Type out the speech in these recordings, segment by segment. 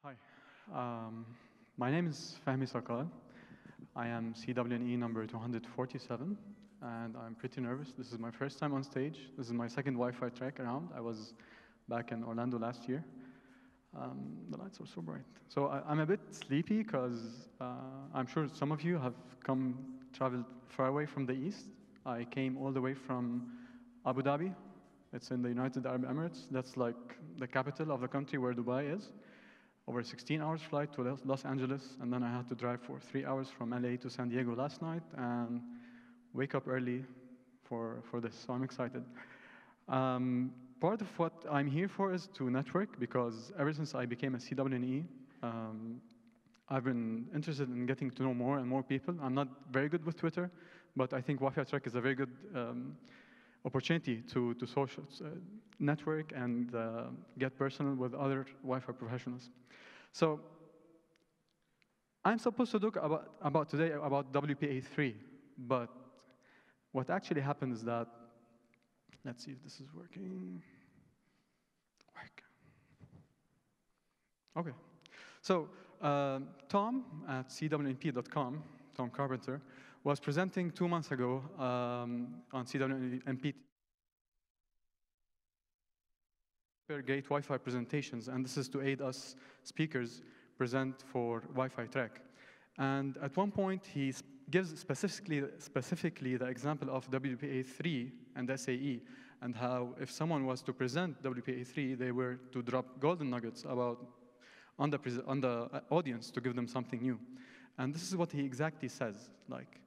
Hi, my name is Fehmi Sakkal. I am CWNE number 247, and I'm pretty nervous. This is my first time on stage. This is my second Wi-Fi track around. I was back in Orlando last year. The lights are so bright. So I'm a bit sleepy because I'm sure some of you have traveled far away from the east. I came all the way from Abu Dhabi. It's in the United Arab Emirates. That's like the capital of the country where Dubai is. Over 16 hours flight to Los Angeles, and then I had to drive for 3 hours from LA to San Diego last night and wake up early for this, so I'm excited. Part of what I'm here for is to network, because ever since I became a CWNE, I've been interested in getting to know more and more people. I'm not very good with Twitter, but I think Wi-Fi Track is a very good opportunity to social network and get personal with other Wi-Fi professionals. So I'm supposed to talk about today about WPA3, but what actually happened is that, let's see if this is working. Okay. So Tom at CWNP.com, Tom Carpenter, was presenting 2 months ago on CWNP great Wi-Fi presentations, and this is to aid us speakers present for Wi-Fi Track. And at one point, he gives specifically the example of WPA3 and SAE, and how if someone was to present WPA3, they were to drop golden nuggets on the audience to give them something new. And this is what he exactly says, like,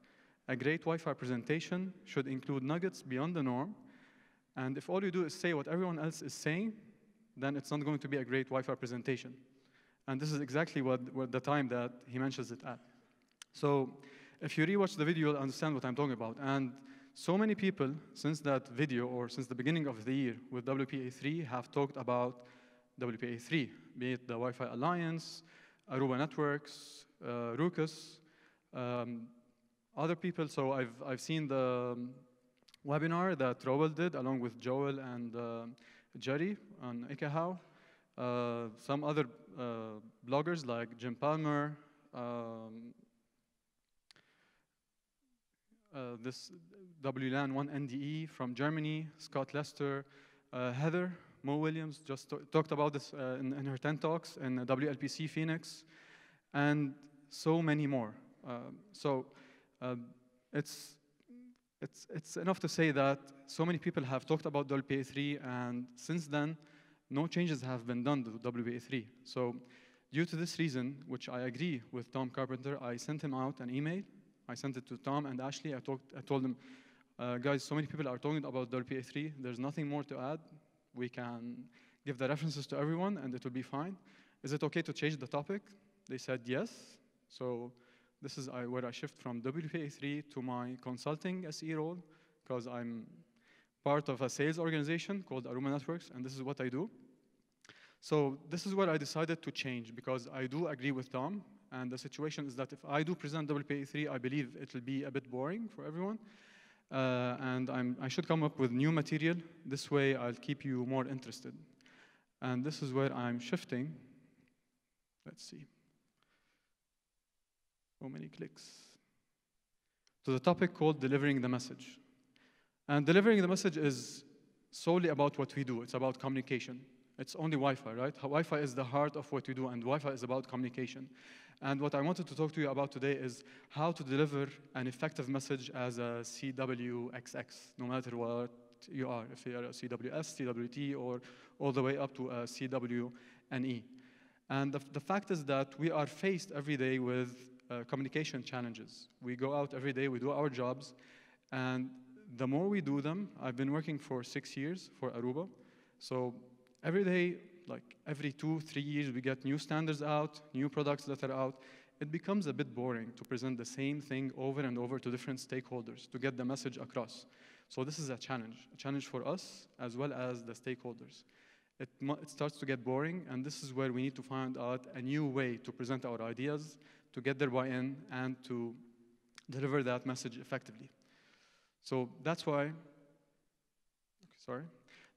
a great Wi-Fi presentation should include nuggets beyond the norm, and if all you do is say what everyone else is saying, then it's not going to be a great Wi-Fi presentation. And this is exactly what the time that he mentions it at. So if you rewatch the video, you'll understand what I'm talking about. And so many people, since that video, or since the beginning of the year with WPA3, have talked about WPA3, be it the Wi-Fi Alliance, Aruba Networks, Ruckus, other people. So I've seen the webinar that Rowell did along with Joel and Jerry on Ekahau. Some other bloggers like Jim Palmer, this WLAN 1NDE from Germany, Scott Lester, Heather Mo Williams just talked about this in her 10 talks in WLPC Phoenix, and so many more. It's enough to say that so many people have talked about WPA3, and since then, no changes have been done to WPA3. So due to this reason, which I agree with Tom Carpenter, I sent him out an email. I sent it to Tom and Ashley. I told them, guys, so many people are talking about WPA3. There's nothing more to add. We can give the references to everyone, and it will be fine. Is it okay to change the topic? They said yes. So this is where I shift from WPA3 to my consulting SE role, because I'm part of a sales organization called Aruba Networks, and this is what I do. So this is where I decided to change, because I do agree with Tom, and the situation is that if I do present WPA3, I believe it will be a bit boring for everyone, and I should come up with new material. This way, I'll keep you more interested. And this is where I'm shifting. Let's see. So many clicks. To the topic called delivering the message. And delivering the message is solely about what we do. It's about communication. It's only Wi-Fi, right? Wi-Fi is the heart of what we do, and Wi-Fi is about communication. And what I wanted to talk to you about today is how to deliver an effective message as a CWXX, no matter what you are, if you're a CWS, CWT, or all the way up to a CWNE. And the fact is that we are faced every day with communication challenges. We go out every day, we do our jobs, and the more we do them, I've been working for 6 years for Aruba, so every day, like every 2-3 years, we get new standards out, new products that are out. It becomes a bit boring to present the same thing over and over to different stakeholders to get the message across. So this is a challenge for us as well as the stakeholders. It starts to get boring, and this is where we need to find out a new way to present our ideas, to get their buy-in, and to deliver that message effectively. So that's why,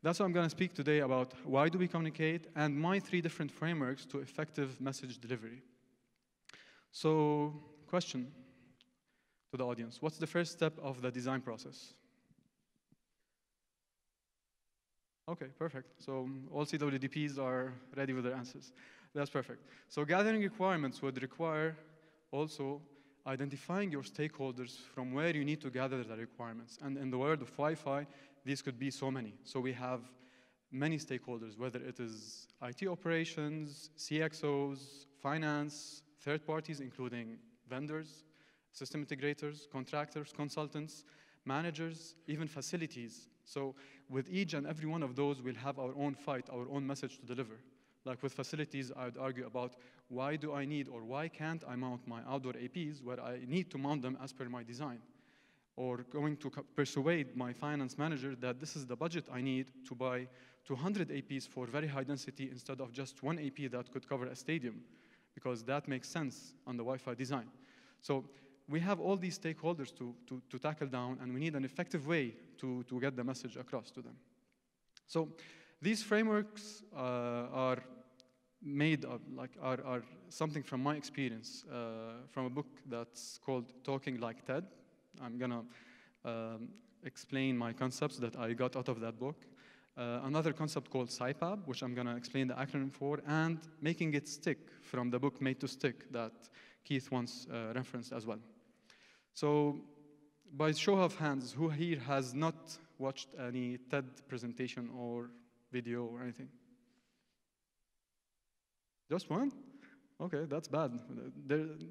That's what I'm going to speak today about. Why do we communicate? And my 3 different frameworks to effective message delivery. So, question to the audience. What's the first step of the design process? Okay, perfect. So all CWDPs are ready with their answers. That's perfect. So gathering requirements would require also identifying your stakeholders from where you need to gather the requirements. And in the world of Wi-Fi, these could be so many. So we have many stakeholders, whether it is IT operations, CXOs, finance, third parties, including vendors, system integrators, contractors, consultants, managers, even facilities. So with each and every one of those, we'll have our own fight, our own message to deliver. Like with facilities, I would argue about why do I need or why can't I mount my outdoor APs where I need to mount them as per my design? Or going to persuade my finance manager that this is the budget I need to buy 200 APs for very high density instead of just 1 AP that could cover a stadium, because that makes sense on the Wi-Fi design. So we have all these stakeholders to tackle down, and we need an effective way to get the message across to them. So these frameworks are made of, are something from my experience, from a book that's called Talking Like TED. I'm gonna explain my concepts that I got out of that book. Another concept called SCIPAB, which I'm gonna explain the acronym for, and Making It Stick from the book Made to Stick that Keith once referenced as well. So by show of hands, who here has not watched any TED presentation or video or anything? Just one? Okay, that's bad.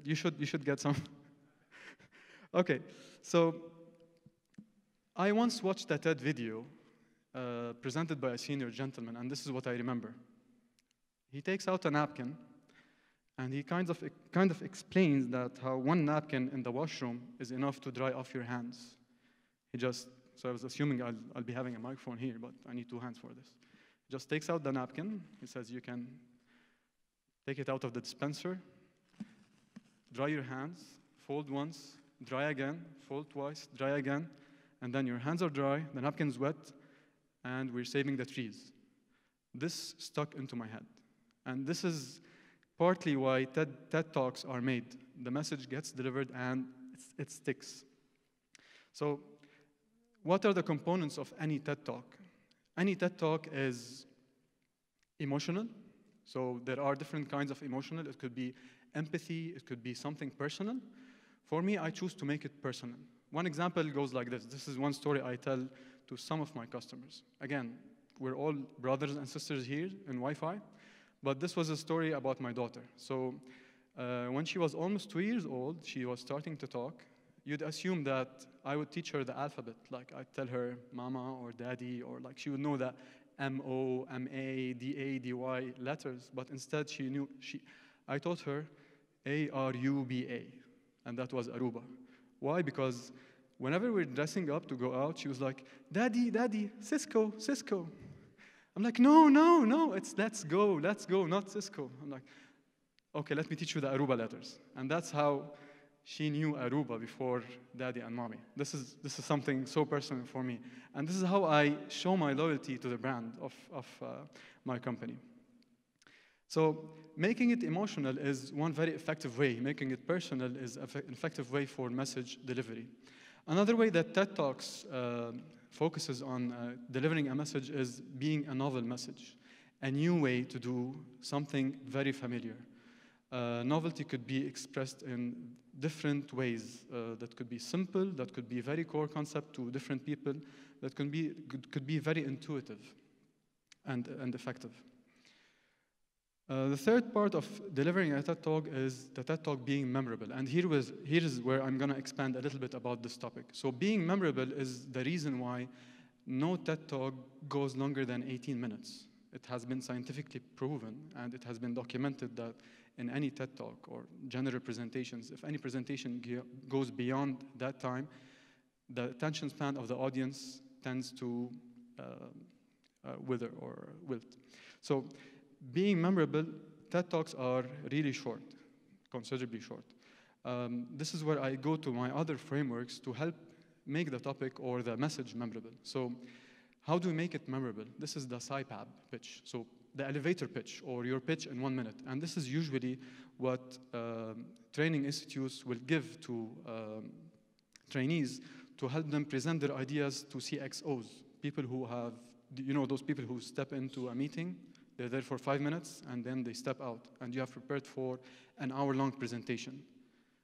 You should get some. Okay, so I once watched a TED video presented by a senior gentleman, and this is what I remember. He takes out a napkin, and he kind of explains that how 1 napkin in the washroom is enough to dry off your hands. So I was assuming I'll be having a microphone here, but I need 2 hands for this. He just takes out the napkin. He says you can take it out of the dispenser, dry your hands, fold once, dry again, fold twice, dry again, and then your hands are dry, the napkin's wet, and we're saving the trees. This stuck into my head. And this is partly why TED Talks are made. The message gets delivered and it sticks. So what are the components of any TED Talk? Any TED Talk is emotional. So there are different kinds of emotional. It could be empathy. It could be something personal. For me, I choose to make it personal. One example goes like this. This is one story I tell to some of my customers. Again, we're all brothers and sisters here in Wi-Fi, but this was a story about my daughter. So when she was almost 2 years old, she was starting to talk. You'd assume that I would teach her the alphabet. Like I'd tell her mama or daddy, or like she would know the M-O, M-A, D-A, D-Y letters, but instead I taught her A-R-U-B-A, and that was Aruba. Why? Because whenever we're dressing up to go out, she was like, Daddy, Daddy, Cisco, Cisco. I'm like, no, it's let's go, not Cisco. I'm like, okay, let me teach you the Aruba letters. And that's how she knew Aruba before Daddy and Mommy. This is something so personal for me. And this is how I show my loyalty to the brand of my company. So making it emotional is one very effective way. Making it personal is an effective way for message delivery. Another way that TED Talks focuses on delivering a message is being a novel message, a new way to do something very familiar. Novelty could be expressed in different ways. That could be simple, that could be very core concept to different people, that could be very intuitive and effective. The third part of delivering a TED Talk is the TED Talk being memorable. And here is where I'm going to expand a little bit about this topic. So being memorable is the reason why no TED Talk goes longer than 18 minutes. It has been scientifically proven, and it has been documented that in any TED Talk or general presentations, if any presentation goes beyond that time, the attention span of the audience tends to wither or wilt. So being memorable, TED Talks are really short, considerably short. This is where I go to my other frameworks to help make the topic or the message memorable. So How do we make it memorable? This is the CIPAB pitch, so the elevator pitch, or your pitch in 1 minute. And this is usually what training institutes will give to trainees to help them present their ideas to CXOs, people who have, those people who step into a meeting, they're there for 5 minutes, and then they step out, and you have prepared for an hour-long presentation.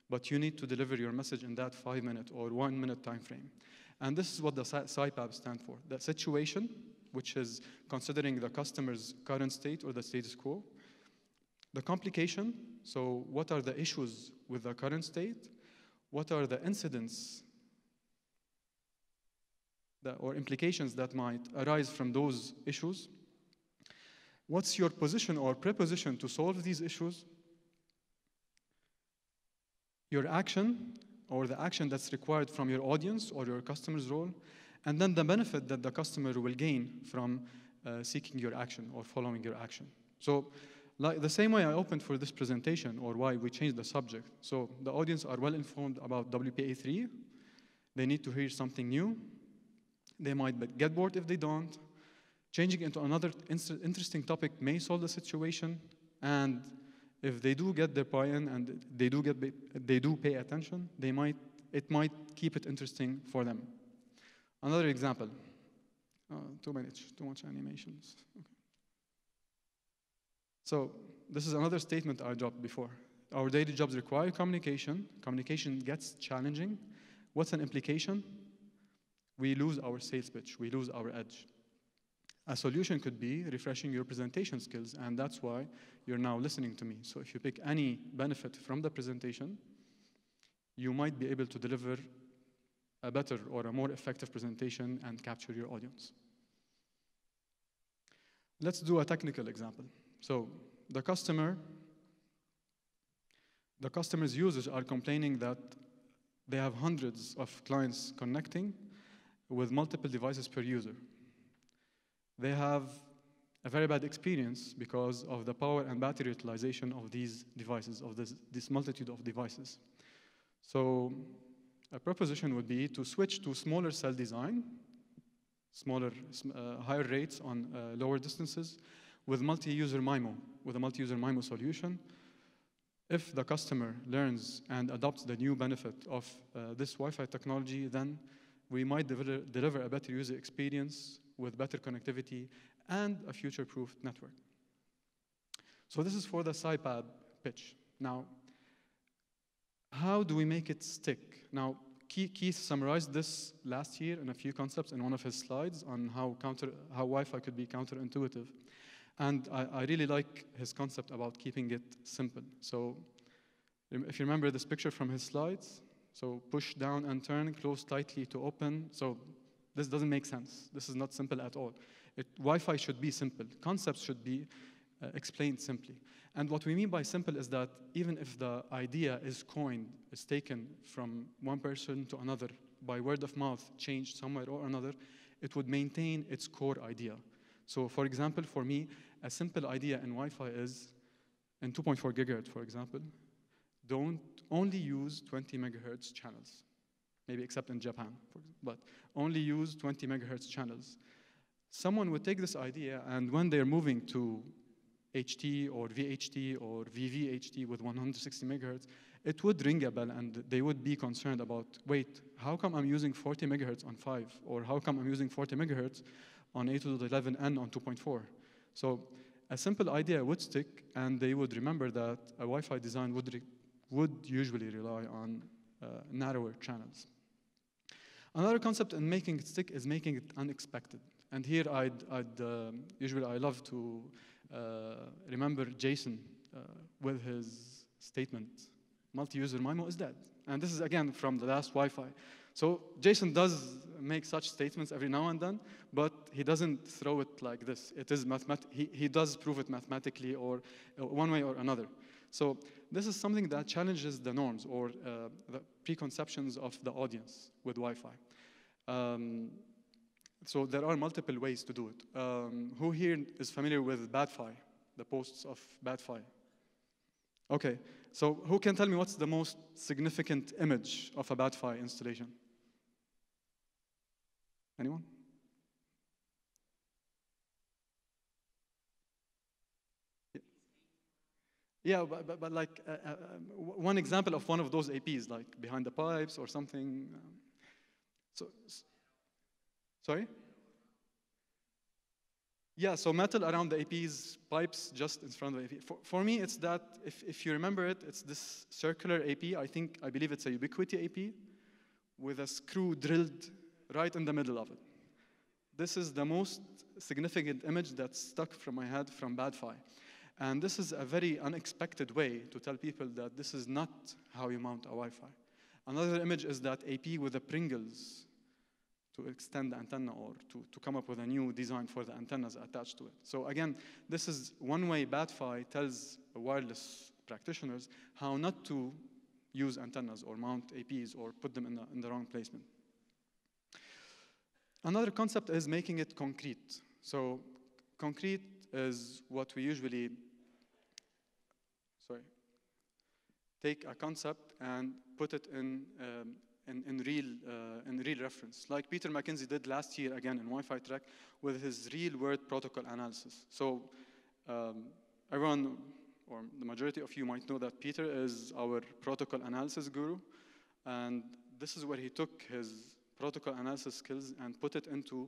But you need to deliver your message in that 5-minute or 1-minute time frame. And this is what the CIPAB stands for. The situation, which is considering the customer's current state or the status quo. The complication, so what are the issues with the current state? What are the incidents or implications that might arise from those issues? What's your position or preposition to solve these issues? Your action, or the action that's required from your audience or your customer's role, and then the benefit that the customer will gain from seeking your action or following your action. So, like the same way I opened for this presentation, or why we changed the subject. So the audience are well informed about WPA3. They need to hear something new. They might get bored if they don't. Changing into another interesting topic may solve the situation, and if they do get their buy-in and they do pay attention, it might keep it interesting for them. Another example. Too much animations. Okay. So this is another statement I dropped before. Our daily jobs require communication. Communication gets challenging. What's an implication? We lose our sales pitch. We lose our edge. A solution could be refreshing your presentation skills, and that's why you're now listening to me. So if you pick any benefit from the presentation, you might be able to deliver a better or a more effective presentation and capture your audience. Let's do a technical example. So the customer's users are complaining that they have hundreds of clients connecting with multiple devices per user. They have a very bad experience because of the power and battery utilization of these devices, of this multitude of devices. So a proposition would be to switch to smaller cell design, higher rates on lower distances, with multi-user MIMO, with a multi-user MIMO solution. If the customer learns and adopts the new benefit of this Wi-Fi technology, then we might deliver a better user experience with better connectivity and a future-proof network. So this is for the CIPAB pitch. Now, how do we make it stick? Now, Keith summarized this last year in a few concepts in one of his slides on how Wi-Fi could be counterintuitive. And I really like his concept about keeping it simple. So if you remember this picture from his slides, so push down and turn, close tightly to open. So this doesn't make sense. This is not simple at all. Wi-Fi should be simple. Concepts should be explained simply. And what we mean by simple is that even if the idea is taken from one person to another by word of mouth, changed somewhere or another, it would maintain its core idea. So for example, for me, a simple idea in Wi-Fi is, in 2.4 gigahertz, for example, don't only use 20 megahertz channels, maybe except in Japan, but only use 20 megahertz channels. Someone would take this idea, and when they're moving to HT or VHT or VVHT with 160 megahertz, it would ring a bell, and they would be concerned about, wait, how come I'm using 40 megahertz on 5? Or how come I'm using 40 megahertz on 802.11n on 2.4? So a simple idea would stick, and they would remember that a Wi-Fi design would usually rely on narrower channels. Another concept in making it stick is making it unexpected. And here usually I love to remember Jason with his statement, multi-user MIMO is dead. And this is again from the last Wi-Fi. So Jason does make such statements every now and then, but he doesn't throw it like this. It is he does prove it mathematically or one way or another. So this is something that challenges the norms or the preconceptions of the audience with Wi-Fi. So there are multiple ways to do it. Who here is familiar with BadFi, the posts of BadFi? Okay, so who can tell me what's the most significant image of a BadFi installation? Anyone? Yeah, but like one example of one of those APs, like behind the pipes or something. Sorry? Yeah, so metal around the APs, pipes just in front of the AP. For me, it's that, if you remember it, it's this circular AP. I believe it's a ubiquity AP with a screw drilled right in the middle of it. This is the most significant image that's stuck from my head from BadFi. And this is a very unexpected way to tell people that this is not how you mount a Wi-Fi. Another image is that AP with the Pringles to extend the antenna or to come up with a new design for the antennas attached to it. So again, this is one way BadFi tells wireless practitioners how not to use antennas or mount APs or put them in the wrong placement. Another concept is making it concrete. So concrete is what we usually take a concept and put it in real reference, like Peter McKinsey did last year again in Wi-Fi Track with his real-world protocol analysis. So everyone, or the majority of you might know that Peter is our protocol analysis guru, and this is where he took his protocol analysis skills and put it into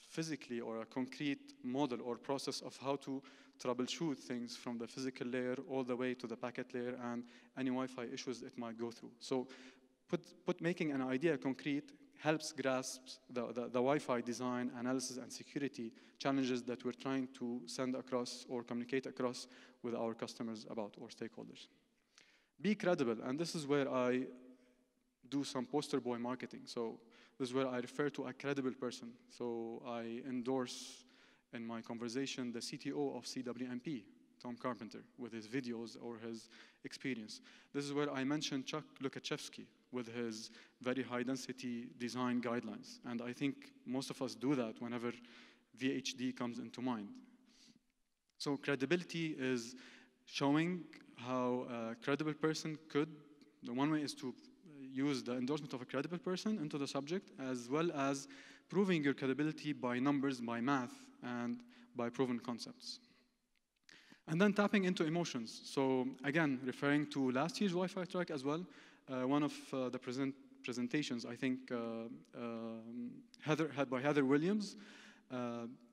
physically or a concrete model or process of how to troubleshoot things from the physical layer all the way to the packet layer and any Wi-Fi issues it might go through. So making an idea concrete helps grasp the Wi-Fi design, analysis, and security challenges that we're trying to send across or communicate across with our customers about or stakeholders. Be credible, and this is where I do some poster boy marketing. So this is where I refer to a credible person. So I endorse in my conversation the CTO of CWNP, Tom Carpenter, with his videos or his experience. This is where I mentioned Chuck Lukashevsky with his very high-density design guidelines. And I think most of us do that whenever VHD comes into mind. So credibility is showing how a credible person could. The one way is to use the endorsement of a credible person into the subject, as well as proving your credibility by numbers, by math, and by proven concepts. And then tapping into emotions. So again, referring to last year's Wi-Fi Track as well, one of the presentations, I think by Heather Williams,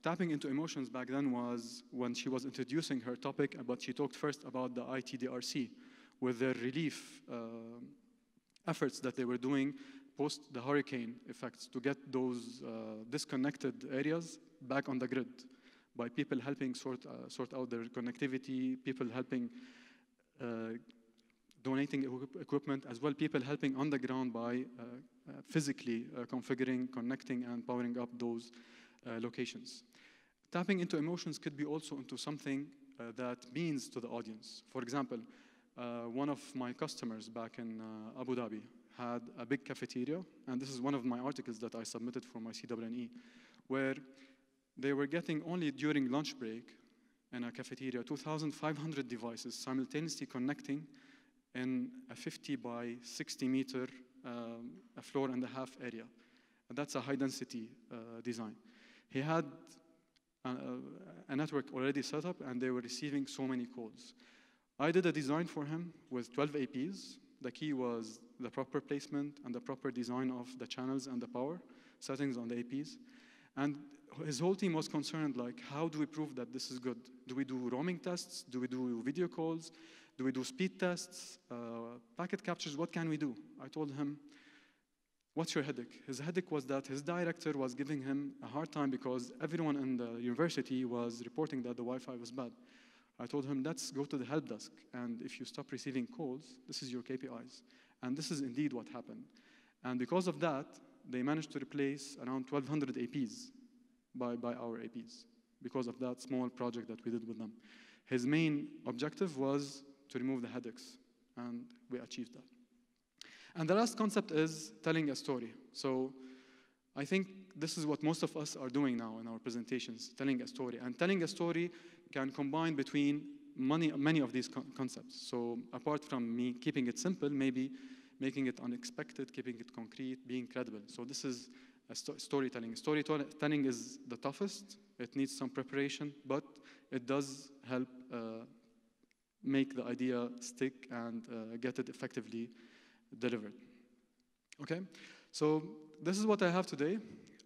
tapping into emotions back then was when she was introducing her topic, but she talked first about the ITDRC with their relief efforts that they were doing post the hurricane effects to get those disconnected areas back on the grid by people helping sort out their connectivity, people helping donating equipment, as well people helping on the ground by physically configuring, connecting, and powering up those locations. Tapping into emotions could be also into something that means to the audience. For example, one of my customers back in Abu Dhabi had a big cafeteria, and this is one of my articles that I submitted for my CWNE, where they were getting only during lunch break in a cafeteria 2,500 devices simultaneously connecting in a 50 by 60 meter a floor and a half area. And that's a high density design. He had a network already set up, and they were receiving so many calls. I did a design for him with 12 APs. The key was the proper placement and the proper design of the channels and the power settings on the APs. And his whole team was concerned, like, how do we prove that this is good? Do we do roaming tests? Do we do video calls? Do we do speed tests? Packet captures? What can we do? I told him, what's your headache? His headache was that his director was giving him a hard time because everyone in the university was reporting that the Wi-Fi was bad. I told him, let's go to the help desk, and if you stop receiving calls, this is your KPIs. And this is indeed what happened. And because of that, they managed to replace around 1,200 APs by our APs because of that small project that we did with them. His main objective was to remove the headaches, and we achieved that. And the last concept is telling a story. So I think this is what most of us are doing now in our presentations, telling a story. And telling a story can combine between many of these concepts. So apart from me keeping it simple, maybe making it unexpected, keeping it concrete, being credible. So this is a storytelling. Storytelling is the toughest. It needs some preparation, but it does help make the idea stick and get it effectively delivered. Okay, so this is what I have today.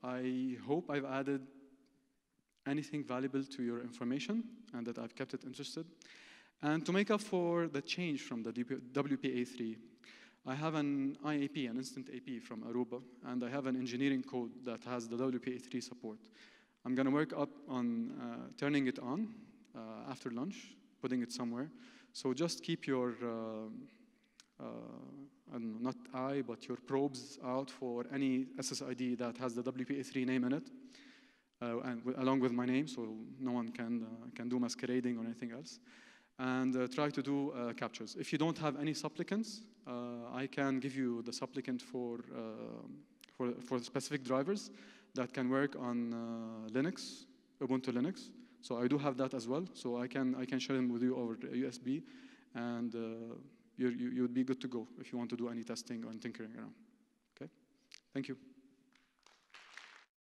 I hope I've added anything valuable to your information and that I've kept it interested. And to make up for the change from the WPA3, I have an IAP, an instant AP from Aruba, and I have an engineering code that has the WPA3 support. I'm going to work up on turning it on after lunch, putting it somewhere. So just keep your, not eye, but your probes out for any SSID that has the WPA3 name in it, and along with my name, so no one can do masquerading or anything else. And try to do captures. If you don't have any supplicants, I can give you the supplicant for specific drivers that can work on Linux, Ubuntu Linux. So I do have that as well. So I can share them with you over USB, and you would be good to go if you want to do any testing or tinkering around. Okay, thank you.